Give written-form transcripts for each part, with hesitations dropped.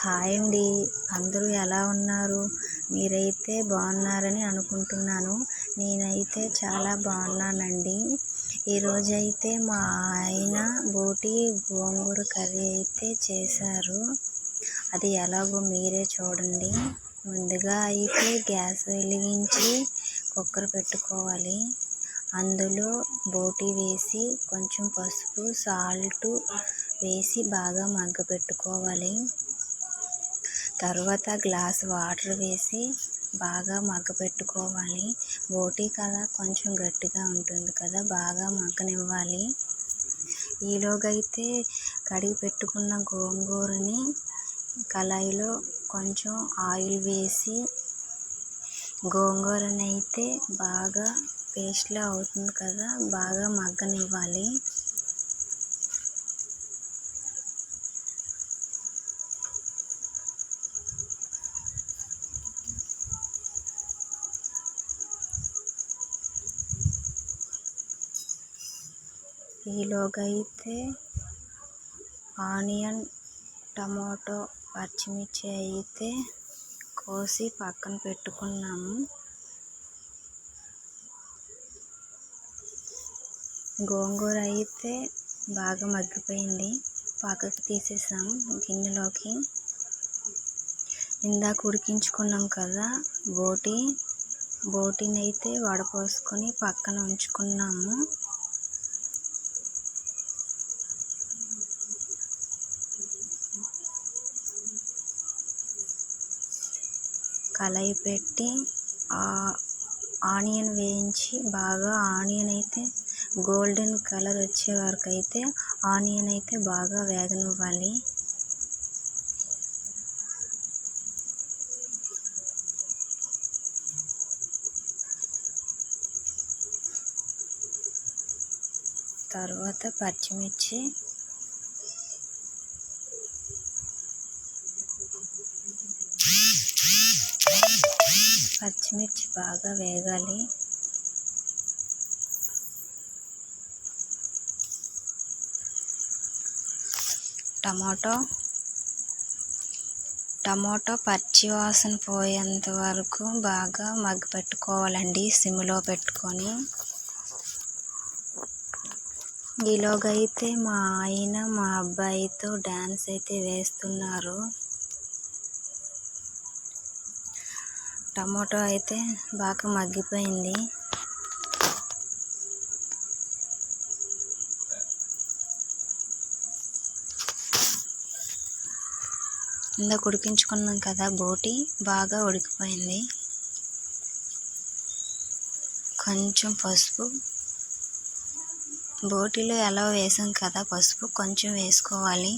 Hi అండి. అందరూ ఎలా ఉన్నారు? మీరైతే బాగున్నారని అనుకుంటున్నాను. నేనైతే చాలా బాగున్నానండి. ఈరోజైతే మా ఆయన బోటి గోంగూర కర్రీ అయితే చేశారు. అది ఎలాగో మీరే చూడండి. ముందుగా అయితే గ్యాస్ వెలిగించి కుక్కర్ పెట్టుకోవాలి. అందులో బోటి వేసి కొంచెం పసుపు సాల్ట్ వేసి బాగా మగ్గపెట్టుకోవాలి. తర్వాత గ్లాస్ వాటర్ వేసి బాగా మగ్గపెట్టుకోవాలి. బోటి కదా కొంచెం గట్టిగా ఉంటుంది కదా, బాగా మగ్గనివ్వాలి. ఈలోగా అయితే కడిగి పెట్టుకున్న గోంగూరని కళాయిలో కొంచెం ఆయిల్ వేసి గోంగూరని అయితే బాగా పేస్ట్లా అవుతుంది కదా, బాగా మగ్గనివ్వాలి. ఈలోగా అయితే ఆనియన్, టమాటో, పచ్చిమిర్చి అయితే కోసి పక్కన పెట్టుకున్నాము. గోంగూర అయితే బాగా మగ్గిపోయింది. పక్కకు తీసేసాము గిన్నెలోకి. ఇందాక ఉడికించుకున్నాం కదా బోటిని అయితే వడపోసుకొని పక్కన ఉంచుకున్నాము. కళాయి పెట్టి ఆనియన్ వేయించి బాగా ఆనియన్ అయితే గోల్డెన్ కలర్ వచ్చే వరకు అయితే ఆనియన్ అయితే బాగా వేగనివ్వాలి. తర్వాత పచ్చిమిర్చి బాగా వేగాలి. టమాటో పచ్చి వాసన పోయేంత వరకు బాగా మగ్గపెట్టుకోవాలండి సిమ్లో పెట్టుకొని. ఈలోగా అయితే మా ఆయన మా అబ్బాయితో డాన్స్ అయితే వేస్తున్నారు. టమాటో అయితే బాగా మగ్గిపోయింది. ఇందాక ఉడికించుకున్నాం కదా బోటి బాగా ఉడికిపోయింది. కొంచెం పసుపు, బోటిలో ఎలా వేసాం కదా పసుపు కొంచెం వేసుకోవాలి.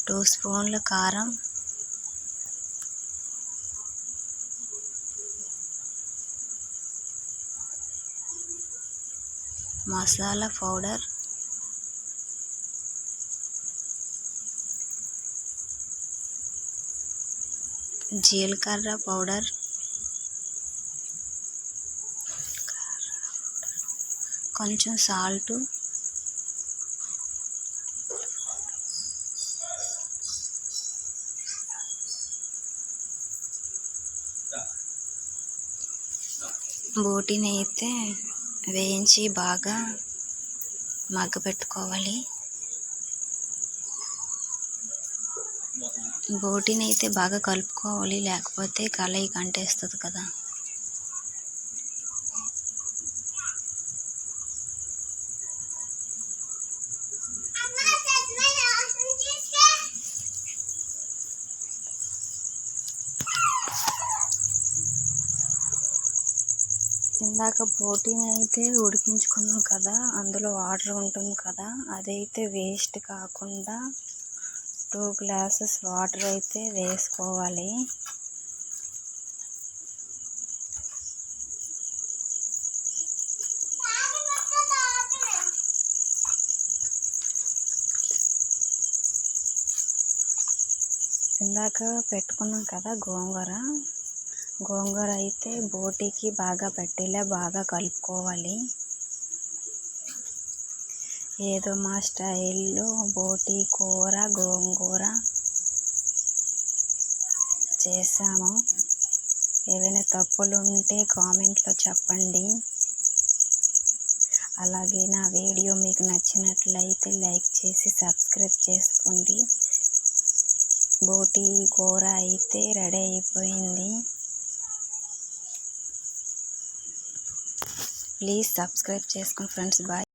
2 స్పూన్ల కారం, మసాలా పౌడర్, జీలకర్ర పౌడర్, కొంచెం సాల్ట్, బోటిని అయితే వేయించి బాగా మగ్గపెట్టుకోవాలి. బోటిని అయితే బాగా కలుపుకోవాలి, లేకపోతే కళాయికి అంటేస్తుంది కదా. ఇందాక బోటిని అయితే ఉడికించుకున్నాం కదా, అందులో వాటర్ ఉంటుంది కదా, అదైతే వేస్ట్ కాకుండా 2 గ్లాసెస్ వాటర్ అయితే వేసుకోవాలి. ఇందాక పెట్టుకున్నాం కదా గోంగూర అయితే బోటికి బాగా పట్టేలా బాగా కలుపుకోవాలి. ఏదో మా స్టైల్లో బోటి కూర గోంగూర చేసాము. ఏవైనా తప్పులు ఉంటే కామెంట్లో చెప్పండి. అలాగే నా వీడియో మీకు నచ్చినట్లయితే లైక్ చేసి సబ్స్క్రైబ్ చేసుకోండి. బోటి కూర అయితే రెడీ అయిపోయింది. ప్లీజ్ సబ్స్క్రైబ్ చేసుకోండి ఫ్రెండ్స్. బాయ్.